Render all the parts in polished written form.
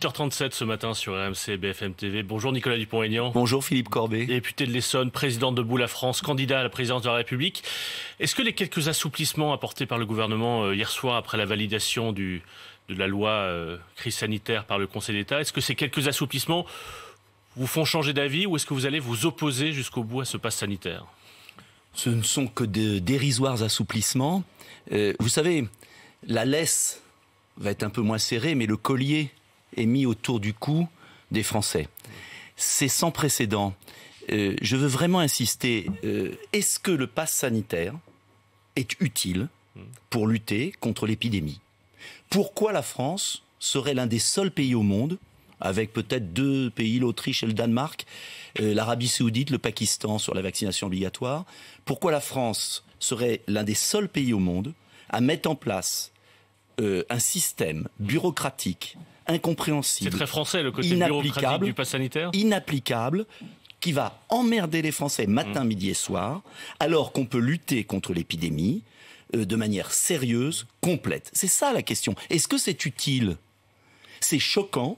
8h37 ce matin sur RMC et BFM TV. Bonjour Nicolas Dupont-Aignan. Bonjour Philippe Corbet. Député de l'Essonne, président de Debout la France, candidat à la présidence de la République. Est-ce que les quelques assouplissements apportés par le gouvernement hier soir après la validation de la loi crise sanitaire par le Conseil d'État, est-ce que ces quelques assouplissements vous font changer d'avis ou est-ce que vous allez vous opposer jusqu'au bout à ce pass sanitaire? Ce ne sont que de dérisoires assouplissements. Vous savez, la laisse va être un peu moins serrée, mais le collier est mis autour du cou des Français. C'est sans précédent. Je veux vraiment insister. Est-ce que le pass sanitaire est utile pour lutter contre l'épidémie? Pourquoi la France serait l'un des seuls pays au monde, avec peut-être deux pays, l'Autriche et le Danemark, l'Arabie Saoudite, le Pakistan sur la vaccination obligatoire, pourquoi la France serait l'un des seuls pays au monde à mettre en place un système bureaucratique incompréhensible, c'est très français le côté bureaucratique du pass sanitaire, inapplicable, qui va emmerder les Français matin, midi et soir, alors qu'on peut lutter contre l'épidémie de manière sérieuse, complète. C'est ça la question. Est-ce que c'est utile? C'est choquant,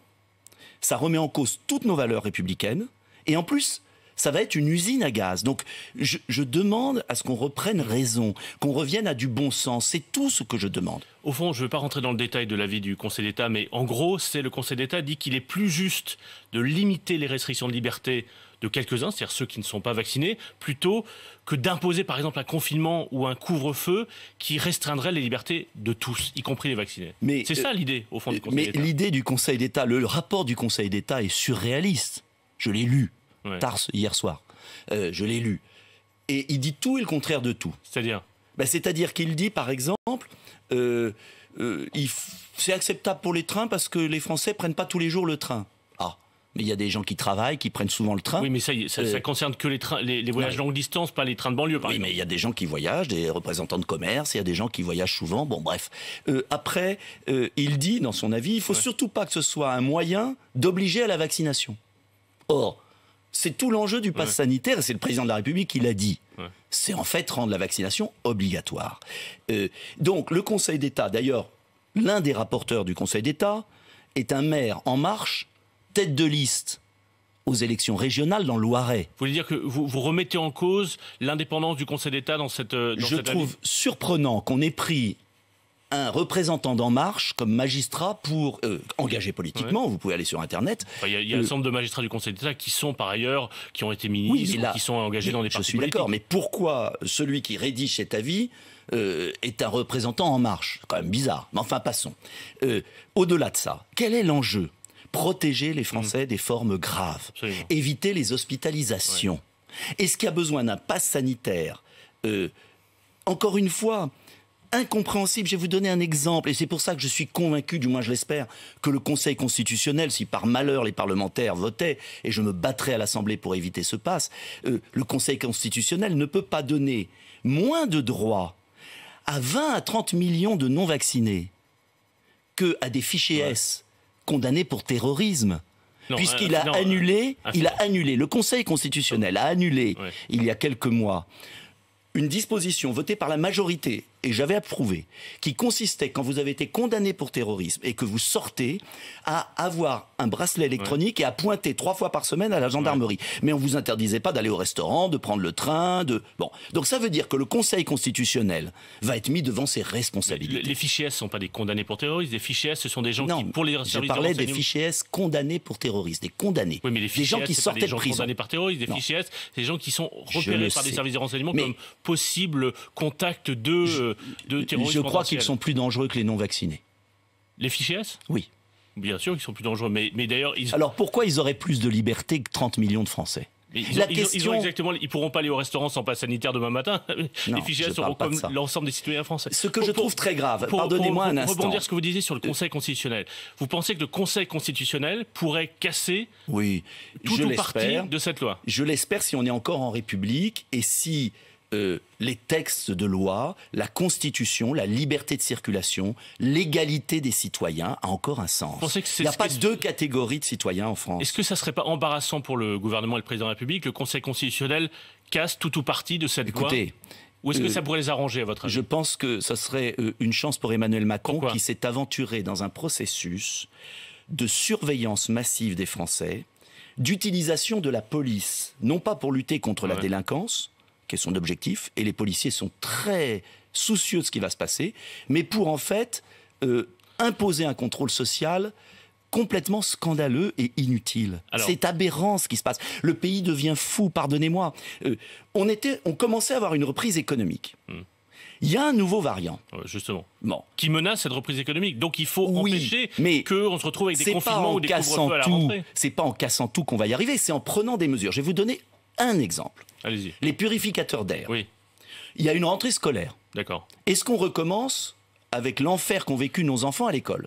ça remet en cause toutes nos valeurs républicaines, et en plus, ça va être une usine à gaz. Donc, je demande à ce qu'on reprenne raison, qu'on revienne à du bon sens. C'est tout ce que je demande. Au fond, je ne veux pas rentrer dans le détail de l'avis du Conseil d'État, mais en gros, c'est le Conseil d'État dit qu'il est plus juste de limiter les restrictions de liberté de quelques-uns, c'est-à-dire ceux qui ne sont pas vaccinés, plutôt que d'imposer par exemple un confinement ou un couvre-feu qui restreindrait les libertés de tous, y compris les vaccinés. C'est ça l'idée, au fond, du Conseil d'État. Mais l'idée du Conseil d'État, le rapport du Conseil d'État est surréaliste. Je l'ai lu. Tard hier soir. Je l'ai lu. Et il dit tout et le contraire de tout. C'est-à-dire c'est-à-dire qu'il dit, par exemple, c'est acceptable pour les trains parce que les Français prennent pas tous les jours le train. Ah, mais il y a des gens qui travaillent, qui prennent souvent le train. Oui, mais ça concerne que les voyages longue distance, pas les trains de banlieue, par exemple. Oui, mais il y a des gens qui voyagent, des représentants de commerce, il y a des gens qui voyagent souvent. Bon, bref. Après, il dit, dans son avis, il faut surtout pas que ce soit un moyen d'obliger à la vaccination. Or, c'est tout l'enjeu du pass sanitaire, et c'est le président de la République qui l'a dit. C'est en fait rendre la vaccination obligatoire. Donc le Conseil d'État, d'ailleurs, l'un des rapporteurs du Conseil d'État est un maire En Marche, tête de liste aux élections régionales dans le Loiret. Vous voulez dire que vous remettez en cause l'indépendance du Conseil d'État dans cette Je trouve surprenant qu'on ait pris un représentant d'En Marche comme magistrat pour engager politiquement. Vous pouvez aller sur Internet. Il y a un certain nombre de magistrats du Conseil d'État qui sont par ailleurs, qui ont été ministres, ou qui sont engagés dans des partis politiques. Je suis d'accord, mais pourquoi celui qui rédige cet avis est un représentant En Marche? C'est quand même bizarre, mais enfin passons. Au-delà de ça, quel est l'enjeu? Protéger les Français des formes graves, éviter les hospitalisations. Est-ce qu'il y a besoin d'un pass sanitaire encore une fois, incompréhensible. Je vais vous donner un exemple, et c'est pour ça que je suis convaincu, du moins je l'espère, que le Conseil constitutionnel, si par malheur les parlementaires votaient, et je me battrais à l'Assemblée pour éviter ce pass, le Conseil constitutionnel ne peut pas donner moins de droits à 20 à 30 millions de non-vaccinés qu'à des fichiers S condamnés pour terrorisme. Puisqu'il a annulé, le Conseil constitutionnel a annulé, il y a quelques mois, une disposition votée par la majorité, et j'avais approuvé, qui consistait, quand vous avez été condamné pour terrorisme et que vous sortez, à avoir un bracelet électronique et à pointer 3 fois par semaine à la gendarmerie. Mais on ne vous interdisait pas d'aller au restaurant, de prendre le train, Bon. Donc ça veut dire que le Conseil constitutionnel va être mis devant ses responsabilités. Les fichiers S ne sont pas des condamnés pour terrorisme. Les fichiers S, ce sont des gens qui, pour les services de renseignement... je parlais des fichiers S condamnés pour terrorisme, des condamnés. Oui, mais les fichiers des gens qui sortaient de prison. Condamnés par terrorisme. Des fichiers S, c'est des gens qui sont repérés par des services de renseignement comme possible contact de terrorisme. Je crois qu'ils sont plus dangereux que les non-vaccinés. Les fichiers S? Oui. Bien sûr qu'ils sont plus dangereux, mais d'ailleurs... Alors pourquoi ils auraient plus de liberté que 30 millions de Français? Ils pourront pas aller au restaurant sans passe sanitaire demain matin. Les fichiers S seront comme l'ensemble des citoyens français. Ce que je trouve très grave, pardonnez-moi un instant. Pour rebondir ce que vous disiez sur le Conseil constitutionnel, vous pensez que le Conseil constitutionnel pourrait casser tout ou partie de cette loi? Je l'espère, si on est encore en République et si les textes de loi, la Constitution, la liberté de circulation, l'égalité des citoyens a encore un sens. Il n'y a pas deux catégories de citoyens en France. Est-ce que ça ne serait pas embarrassant pour le gouvernement et le président de la République que le Conseil constitutionnel casse tout ou partie de cette loi? Ou est-ce que ça pourrait les arranger, à votre avis? Je pense que ça serait une chance pour Emmanuel Macron qui s'est aventuré dans un processus de surveillance massive des Français, d'utilisation de la police, non pas pour lutter contre la délinquance, qui est son objectif, et les policiers sont très soucieux de ce qui va se passer, mais pour en fait imposer un contrôle social complètement scandaleux et inutile. C'est aberrant ce qui se passe. Le pays devient fou, pardonnez-moi. On commençait à avoir une reprise économique. Il y a un nouveau variant. Justement. Qui menace cette reprise économique. Donc il faut empêcher qu'on se retrouve avec des confinements ou des couvre-feux à la rentrée. C'est pas en cassant tout qu'on va y arriver, c'est en prenant des mesures. Je vais vous donner un exemple. Allez-y. Les purificateurs d'air. Il y a une rentrée scolaire. D'accord. Est-ce qu'on recommence avec l'enfer qu'ont vécu nos enfants à l'école ?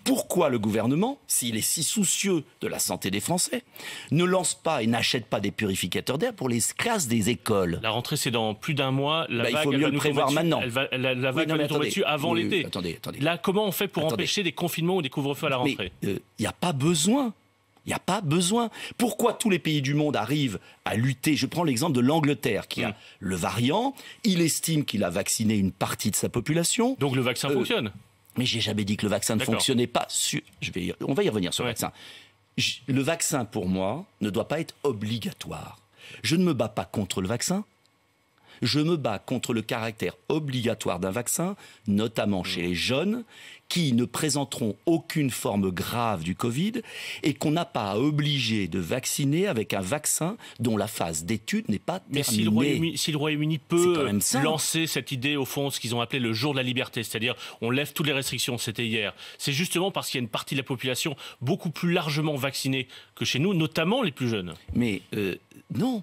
Pourquoi le gouvernement, s'il est si soucieux de la santé des Français, ne lance pas et n'achète pas des purificateurs d'air pour les classes des écoles ? La rentrée, c'est dans plus d'un mois. Il faut mieux le prévoir maintenant. La vague va nous tomber dessus avant l'été. Attendez. Là, comment on fait pour empêcher des confinements ou des couvre-feux à la rentrée ? Il n'y a pas besoin. Il n'y a pas besoin. Pourquoi tous les pays du monde arrivent à lutter ? Je prends l'exemple de l'Angleterre, qui a le variant. Il estime qu'il a vacciné une partie de sa population. Donc le vaccin fonctionne ? Mais j'ai jamais dit que le vaccin ne fonctionnait pas. On va y revenir sur le vaccin. Le vaccin, pour moi, ne doit pas être obligatoire. Je ne me bats pas contre le vaccin. Je me bats contre le caractère obligatoire d'un vaccin, notamment chez les jeunes, qui ne présenteront aucune forme grave du Covid et qu'on n'a pas à obliger de vacciner avec un vaccin dont la phase d'étude n'est pas terminée. Mais si le Royaume-Uni peut lancer cette idée, au fond, ce qu'ils ont appelé le jour de la liberté, c'est-à-dire on lève toutes les restrictions, c'était hier, c'est justement parce qu'il y a une partie de la population beaucoup plus largement vaccinée que chez nous, notamment les plus jeunes. Mais non,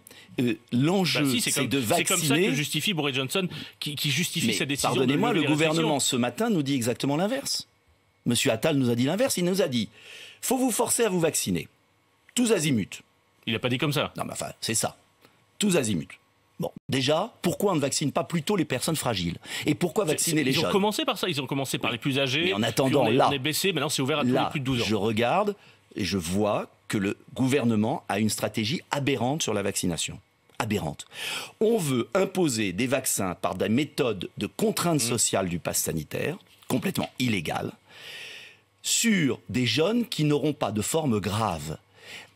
l'enjeu c'est de vacciner... C'est comme ça que justifie Boris Johnson, qui justifie cette décision. Pardonnez-moi, le gouvernement ce matin nous dit exactement l'inverse. Monsieur Attal nous a dit l'inverse, il nous a dit « faut vous forcer à vous vacciner, tous azimuts ». Il n'a pas dit comme ça. Non mais enfin, c'est ça, tous azimuts. Bon, déjà, pourquoi on ne vaccine pas plutôt les personnes fragiles ? Et pourquoi vacciner les jeunes ? Ils ont commencé par ça, ils ont commencé par les plus âgés, mais en attendant, on est baissé, maintenant c'est ouvert à tous les plus de 12 ans. Je regarde et je vois que le gouvernement a une stratégie aberrante sur la vaccination. Aberrante. On veut imposer des vaccins par des méthodes de contrainte sociale du pass sanitaire, complètement illégales, sur des jeunes qui n'auront pas de forme grave.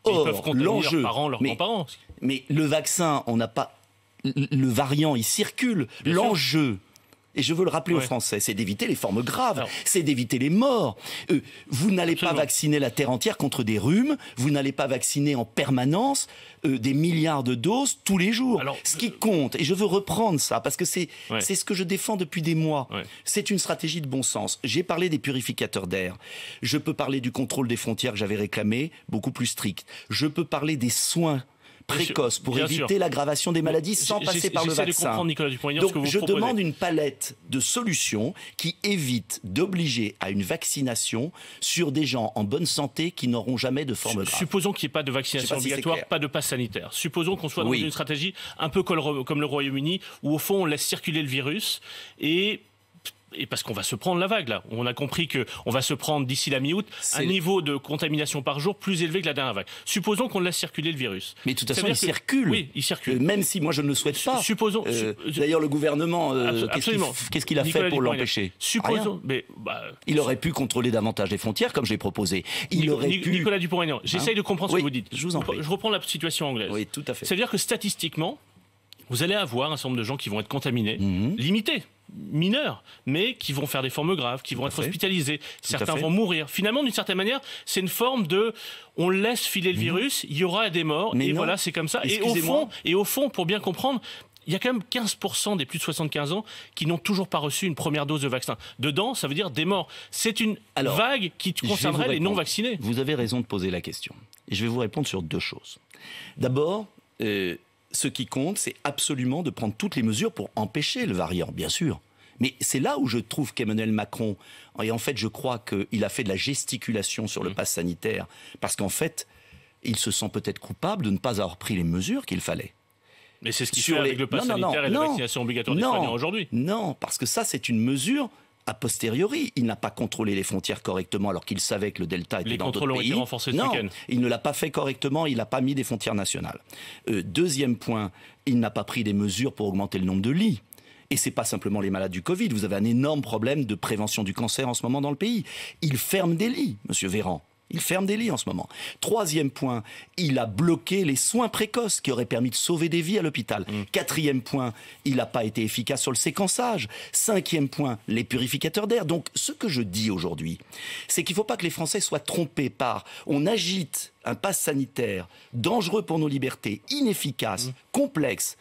Or, l'enjeu, leurs grands-parents. Mais le vaccin, on n'a pas... Le variant, il circule. L'enjeu, et je veux le rappeler aux Français, c'est d'éviter les formes graves, c'est d'éviter les morts. Vous n'allez pas vacciner la terre entière contre des rhumes, vous n'allez pas vacciner en permanence des milliards de doses tous les jours. Alors, ce qui compte, et je veux reprendre ça, parce que c'est ce que je défends depuis des mois, c'est une stratégie de bon sens. J'ai parlé des purificateurs d'air, je peux parler du contrôle des frontières que j'avais réclamé, beaucoup plus strict. Je peux parler des soins précoce pour éviter l'aggravation des maladies sans passer par le vaccin. Donc je demande une palette de solutions qui évite d'obliger à une vaccination sur des gens en bonne santé qui n'auront jamais de forme grave. Supposons qu'il n'y ait pas de vaccination obligatoire, pas de passe sanitaire. Supposons qu'on soit dans une stratégie un peu comme le Royaume-Uni où au fond on laisse circuler le virus et parce qu'on va se prendre la vague là. On a compris qu'on va se prendre d'ici la mi-août un niveau de contamination par jour plus élevé que la dernière vague. Supposons qu'on laisse circuler le virus. Mais de toute façon, il circule. Oui, il circule. Même si moi je ne le souhaite pas. Supposons. D'ailleurs, le gouvernement, qu'est-ce qu'il a fait pour l'empêcher ? Supposons. Il aurait pu contrôler davantage les frontières, comme je l'ai proposé. Nicolas Dupond-Aignan, j'essaye de comprendre ce que vous dites. Je vous en prie. Je reprends la situation anglaise. Oui, tout à fait. C'est-à-dire que statistiquement, vous allez avoir un certain nombre de gens qui vont être contaminés, limités, mineurs, mais qui vont faire des formes graves, qui vont être hospitalisés. Certains vont mourir. Finalement, d'une certaine manière, c'est une forme de... On laisse filer le virus, il y aura des morts, et voilà, c'est comme ça. Et au fond, pour bien comprendre, il y a quand même 15% des plus de 75 ans qui n'ont toujours pas reçu une première dose de vaccin. Dedans, ça veut dire des morts. C'est une vague qui concernerait les non-vaccinés. Vous avez raison de poser la question. Et je vais vous répondre sur deux choses. D'abord... ce qui compte, c'est absolument de prendre toutes les mesures pour empêcher le variant, bien sûr. Mais c'est là où je trouve qu'Emmanuel Macron, et en fait je crois qu'il a fait de la gesticulation sur le pass sanitaire, parce qu'en fait, il se sent peut-être coupable de ne pas avoir pris les mesures qu'il fallait. Mais c'est ce qu'il fait avec le pass sanitaire et la vaccination obligatoire des soignants aujourd'hui. Non, parce que ça c'est une mesure... a posteriori, il n'a pas contrôlé les frontières correctement alors qu'il savait que le Delta était dans d'autres pays. Les contrôles ont été renforcés ce week-end. Il ne l'a pas fait correctement, il n'a pas mis des frontières nationales. Deuxième point, il n'a pas pris des mesures pour augmenter le nombre de lits. Et ce n'est pas simplement les malades du Covid, vous avez un énorme problème de prévention du cancer en ce moment dans le pays. Il ferme des lits, monsieur Véran. Il ferme des lits en ce moment. Troisième point, il a bloqué les soins précoces qui auraient permis de sauver des vies à l'hôpital. Quatrième point, il n'a pas été efficace sur le séquençage. Cinquième point, les purificateurs d'air. Donc ce que je dis aujourd'hui, c'est qu'il ne faut pas que les Français soient trompés par on agite un pass sanitaire dangereux pour nos libertés, inefficace, complexe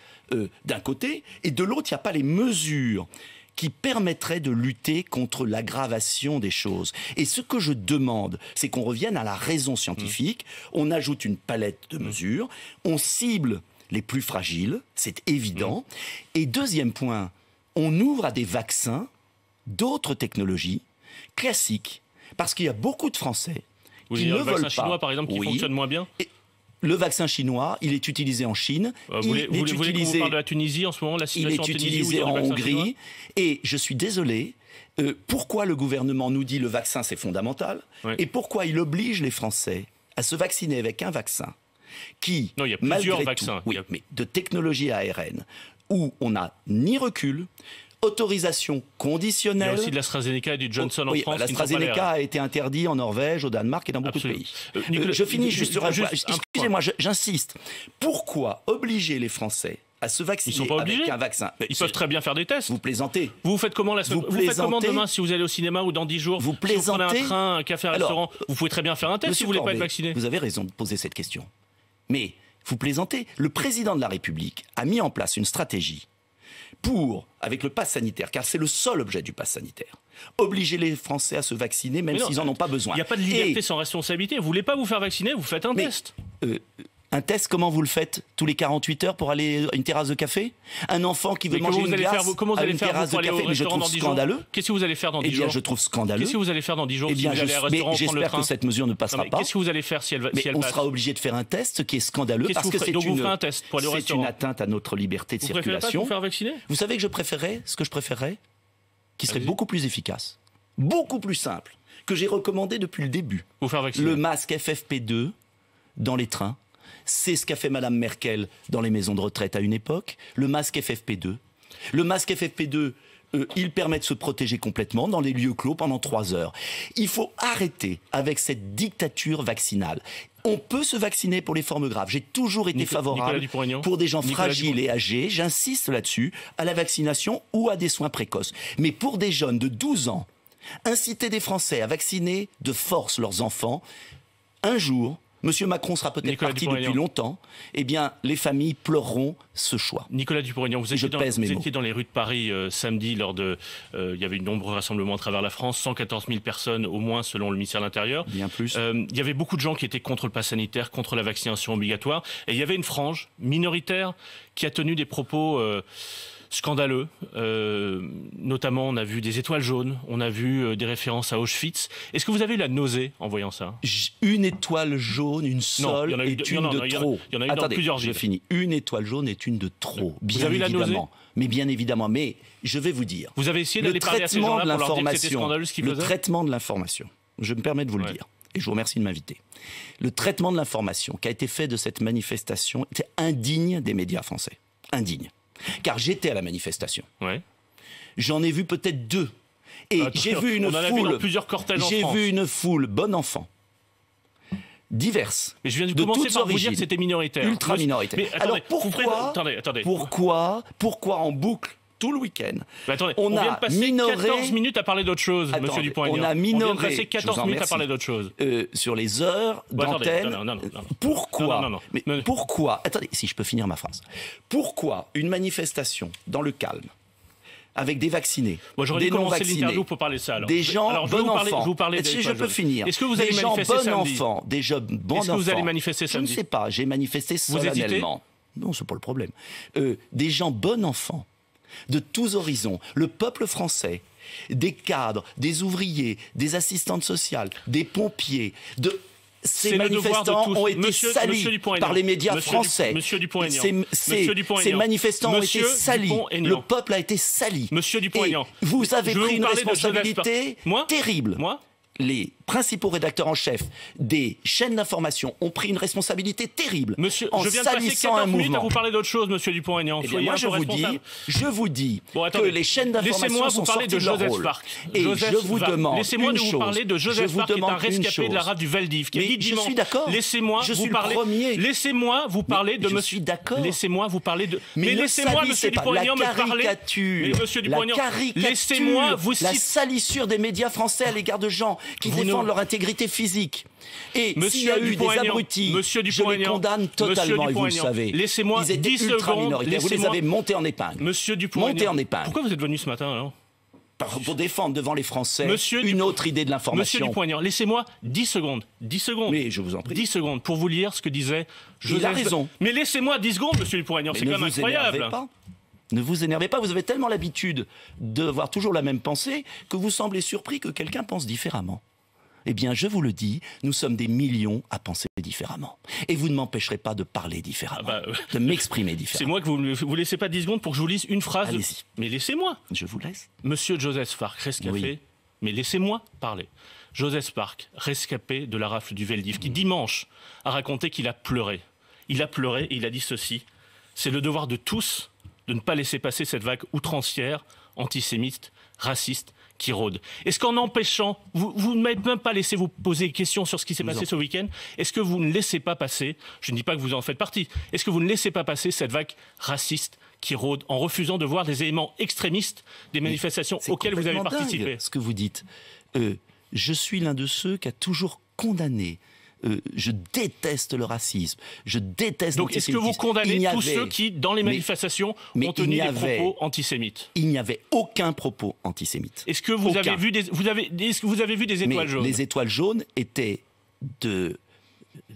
d'un côté, et de l'autre, il n'y a pas les mesures qui permettrait de lutter contre l'aggravation des choses. Et ce que je demande, c'est qu'on revienne à la raison scientifique, on ajoute une palette de mesures, on cible les plus fragiles, c'est évident, et deuxième point, on ouvre à des vaccins d'autres technologies classiques, parce qu'il y a beaucoup de Français qui ne veulent pas... Le vaccin chinois, par exemple, qui fonctionne moins bien. Le vaccin chinois, il est utilisé en Chine. Vous voulez qu'on vous parle de la Tunisie en ce moment, la situation en Tunisie? Il est utilisé en Hongrie. Et je suis désolé, pourquoi le gouvernement nous dit le vaccin c'est fondamental, et pourquoi il oblige les Français à se vacciner avec un vaccin qui, non, il y a plusieurs vaccins. Oui, mais de technologie ARN, où on n'a ni autorisation conditionnelle. Il y a aussi de l'AstraZeneca et du Johnson en France. L'AstraZeneca a été interdit en Norvège, au Danemark et dans beaucoup de pays. Je finis juste sur un point. Excusez-moi, j'insiste. Pourquoi obliger les Français à se vacciner avec un vaccin? Ils peuvent très bien faire des tests. Vous plaisantez. Vous faites comment demain si vous allez au cinéma ou dans 10 jours? Vous plaisantez. Si vous prenez un train, un café, un restaurant, vous pouvez très bien faire un test si vous ne voulez pas être vacciné. Vous avez raison de poser cette question. Mais vous plaisantez. Le président de la République a mis en place une stratégie avec le pass sanitaire, car c'est le seul objet du pass sanitaire, obliger les Français à se vacciner même s'ils n'en ont pas besoin. Il n'y a pas de liberté sans responsabilité. Vous ne voulez pas vous faire vacciner, vous faites un test. Un test, comment vous le faites? Tous les 48 heures pour aller à une terrasse de café? Un enfant qui veut manger une glace à une terrasse de café? Mais je trouve scandaleux. Qu'est-ce que vous allez faire dans 10 jours? Eh bien, je trouve scandaleux. Qu'est-ce que vous allez faire dans 10 jours si vous allez à un restaurant prendre le train? J'espère que cette mesure ne passera pas. Qu'est-ce que vous allez faire si elle passe? On sera obligé de faire un test qui est scandaleux parce que c'est une atteinte à notre liberté de circulation. Vous préférez pas vous faire vacciner? Vous savez que ce que je préférerais, qui serait beaucoup plus efficace, beaucoup plus simple, que j'ai recommandé depuis le début. Vous faire vacciner. Le masque FFP2 dans les trains. C'est ce qu'a fait Mme Merkel dans les maisons de retraite à une époque. Le masque FFP2. Le masque FFP2, il permet de se protéger complètement dans les lieux clos pendant 3 heures. Il faut arrêter avec cette dictature vaccinale. On peut se vacciner pour les formes graves. J'ai toujours été favorable pour des gens fragiles et âgés, j'insiste là-dessus, à la vaccination ou à des soins précoces. Mais pour des jeunes de 12 ans, inciter des Français à vacciner de force leurs enfants, un jour... Monsieur Macron sera peut-être parti depuis longtemps. Eh bien, les familles pleureront ce choix. Nicolas Dupont-Aignan, vous étiez dans les rues de Paris samedi lors de... il y avait de nombreux rassemblements à travers la France, 114 000 personnes au moins selon le ministère de l'Intérieur. Bien plus. Il y avait beaucoup de gens qui étaient contre le pass sanitaire, contre la vaccination obligatoire. Et il y avait une frange minoritaire qui a tenu des propos... scandaleux, notamment on a vu des étoiles jaunes, on a vu des références à Auschwitz. Est-ce que vous avez eu la nausée en voyant ça? Une étoile jaune, une seule, est une de trop. Il y en a eu dans plusieurs villes. Je finis. Une étoile jaune est une de trop, bien évidemment. Mais bien évidemment, mais je vais vous dire. Vous avez essayé d'aller parler à ces gens-là pour leur dire que c'était scandaleux ce qu'ils faisaient? Le traitement de l'information, je me permets de vous le dire, et je vous remercie de m'inviter. Le traitement de l'information qui a été fait de cette manifestation était indigne des médias français. Indigne. Car j'étais à la manifestation. Ouais. J'en ai vu peut-être 2. Et j'ai vu une foule. Plusieurs cortèges en France. J'ai vu une foule, bon enfant, diverses. Mais je viens de commencer par vous dire que c'était minoritaire. Ultra minoritaire. Mais, attendez, alors pourquoi en boucle tout le week-end on vient de passer 14 minutes à parler d'autre chose, monsieur Dupont-Aignan. On a minoré. On vient de passer 14 minutes à parler d'autre chose. Sur les heures d'antenne. Pourquoi pourquoi attendez, si je peux finir ma phrase. Pourquoi une manifestation dans le calme avec des vaccinés, des non vaccinés, pour parler de ça, alors. Des gens bon enfants. Si je peux finir. Est-ce que vous allez manifester samedi? Des gens bon enfants. Est-ce que vous allez manifester samedi? Je ne sais pas. J'ai manifesté solennellement. Non, c'est pas le problème. Des gens bon enfants, de tous horizons, le peuple français, des cadres, des ouvriers, des assistantes sociales, des pompiers, ces manifestants ont été salis par les médias français. Ces manifestants ont été salis. Le peuple a été sali. Monsieur Dupont-Aignan, vous avez pris une responsabilité terrible. Moi les principaux rédacteurs en chef des chaînes d'information ont pris une responsabilité terrible Monsieur, en je viens de passer salissant 14 un minutes mouvement. à vous parler d'autre chose, monsieur Dupont-Aignan. Eh bien, Soyez moi, un peu responsable. je vous dis Bon, que attendez. les chaînes Laissez-moi d'information vous sont parler sorties de de leur Joseph rôle. Farc. Et Joseph je vous Farc. demande Laissez-moi une vous chose. parler de Joseph Je vous Farc, qui est un demande une rescapé de la chose. rafle du Veldiv, qui a Mais dit je dimanche. suis d'accord. Laissez-moi Je vous suis le parler. premier. Laissez-moi vous parler de je monsieur. suis d'accord. Laissez-moi vous parler de. Mais ne laissez-moi, monsieur salissez pas Dupont-Aignan, me la parler. caricature, Mais monsieur Dupont-Aignan, la caricature, laissez-moi vous la citer. salissure des médias français à l'égard de gens qui Vous défendent ne- leur intégrité physique. Et Monsieur s'il y a eu des Dupont-Aignan, abrutis, Monsieur je les Dupont-Aignan, condamne Monsieur totalement, et vous le Dupont-Aignan, savez. laissez-moi Ils étaient 10 ultra secondes, minoritaires. Vous les laissez-moi- avez montés en épingle. Monsieur Dupont-Aignan. Montés en épingle. Pourquoi vous êtes venu ce matin, alors Pour défendre devant les Français Monsieur une Dupont- autre idée de Monsieur l'information. Dupont-Aignan, laissez-moi 10 secondes. 10 secondes. Mais je vous en prie. 10 secondes pour vous lire ce que disait Joseph. Il a raison. Mais laissez-moi 10 secondes, monsieur Dupont-Aignan, c'est ne quand même vous incroyable. énervez pas. Ne vous énervez pas, vous avez tellement l'habitude d'avoir toujours la même pensée que vous semblez surpris que quelqu'un pense différemment. Eh bien, je vous le dis, nous sommes des millions à penser différemment. Et vous ne m'empêcherez pas de parler différemment, de m'exprimer C'est différemment. moi que vous laissez pas 10 secondes pour que je vous lise une phrase. Allez-y. Mais laissez-moi. Je vous laisse. Monsieur Joseph Farc, rescapé. Oui. Mais laissez-moi parler. Joseph Farc, rescapé de la rafle du Veldiv, qui dimanche a raconté qu'il a pleuré. Il a pleuré et il a dit ceci. C'est le devoir de tous de ne pas laisser passer cette vague outrancière, antisémite, raciste, qui rôde. Est-ce qu'en empêchant, vous ne m'avez même pas laissé vous poser des questions sur ce qui s'est passé ce week-end, est-ce que vous ne laissez pas passer, je ne dis pas que vous en faites partie, est-ce que vous ne laissez pas passer cette vague raciste qui rôde en refusant de voir les éléments extrémistes des manifestations C'est auxquelles vous avez complètement participé? dingue, ce que vous dites. Je suis l'un de ceux qui a toujours condamné. Je déteste le racisme. Je déteste Donc est-ce que vous l'antisémitisme. condamnez Il n'y tous avait- ceux qui, dans les manifestations, mais ont il tenu n'y des avait- propos antisémites? Il n'y avait aucun propos antisémite. Est-ce que vous Aucun. avez vu est-ce que vous avez vu des Mais étoiles jaunes? les étoiles jaunes étaient de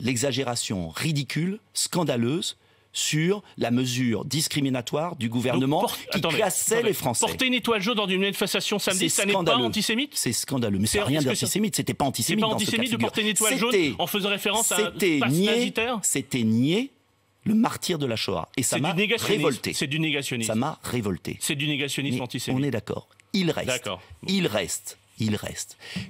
l'exagération ridicule, scandaleuse, sur la mesure discriminatoire du gouvernement Donc, qui classait les Français. Porter une étoile jaune dans une manifestation samedi, ça n'est pas scandaleux. antisémite? C'est scandaleux, mais c'est C'est- rien est-ce que d'antisémite. C'était pas C'est antisémite pas dans ce cas antisémite de figure. porter une étoile jaune C'était- en faisant référence à un c'était passe nier, nazitaire? c'était nier le martyr de la Shoah. Et ça C'est m'a du négationnisme. révolté. C'est du négationnisme. Ça m'a révolté. C'est du négationnisme Mais antisémite. on est d'accord. Il reste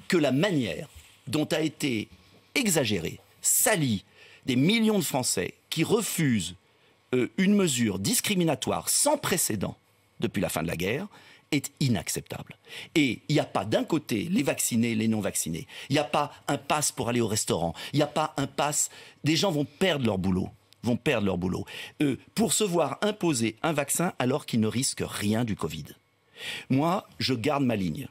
que la manière dont a été exagérée, salie des millions de Français qui refusent une mesure discriminatoire sans précédent depuis la fin de la guerre est inacceptable. Et il n'y a pas d'un côté les vaccinés, les non-vaccinés. Il n'y a pas un pass pour aller au restaurant. Il n'y a pas un pass. Des gens vont perdre leur boulot. Pour se voir imposer un vaccin alors qu'ils ne risquent rien du Covid. Moi, je garde ma ligne.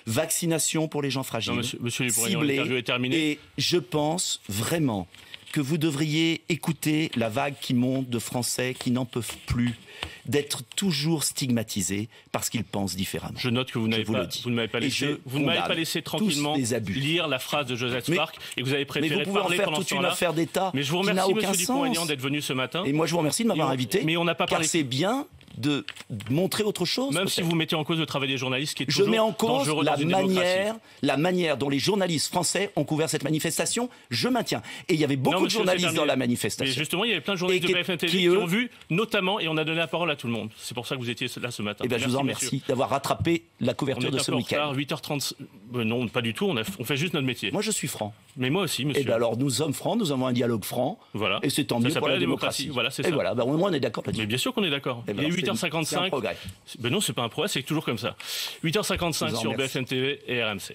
Vaccination pour les gens fragiles. Non, monsieur Dupont-Aignan, ciblée, l'interview est terminée. Et je pense vraiment que vous devriez écouter la vague qui monte de Français qui n'en peuvent plus d'être toujours stigmatisés parce qu'ils pensent différemment. Je note que vous Je vous le ne dis. m'avez pas Et je laissé, vous ne m'avez pas condamne laissé tous tranquillement les abus. lire la phrase de Joseph Mais- Farc et que vous avez Mais préféré vous pouvez en parler faire pendant toute ce une temps-là. affaire d'État Mais je vous qui n'a remercie, aucun monsieur Dupont-Aignan, sens. d'être venu ce matin. Et moi, je vous remercie de m'avoir Et on- invité. mais on n'a pas car parlé- c'est bien de montrer autre chose. Même si peut-être. vous mettez en cause le travail des journalistes, qui est Je toujours mets en cause dangereux dans une la manière dont les journalistes français ont couvert cette manifestation. Je maintiens. Et il y avait beaucoup Non, de monsieur, journalistes c'est dans la terminé. manifestation. Mais justement, il y avait plein de journalistes Et de qui- BFM TV qui, qui eux- ont vu, notamment, et on a donné la parole à tout le monde. C'est pour ça que vous étiez là ce matin. Eh bien, je vous en Merci, remercie d'avoir rattrapé la On couverture est de un ce peu en week-end. retard, 8h30. Non, pas du tout, on fait juste notre métier. Moi, je suis franc. Mais moi aussi, monsieur. Et bien alors, nous sommes francs, nous avons un dialogue franc. Voilà. Et c'est tant Ça mieux pour s'appelle la la démocratie. démocratie. Voilà, c'est Et ça. voilà, ben, au moins on est d'accord là-dessus. Mais bien sûr qu'on est d'accord. Eh ben, Il est c'est un 8h55. progrès. Ben non, c'est pas un progrès, c'est toujours comme ça. 8h55 Je vous en sur remercie. BFM TV et RMC.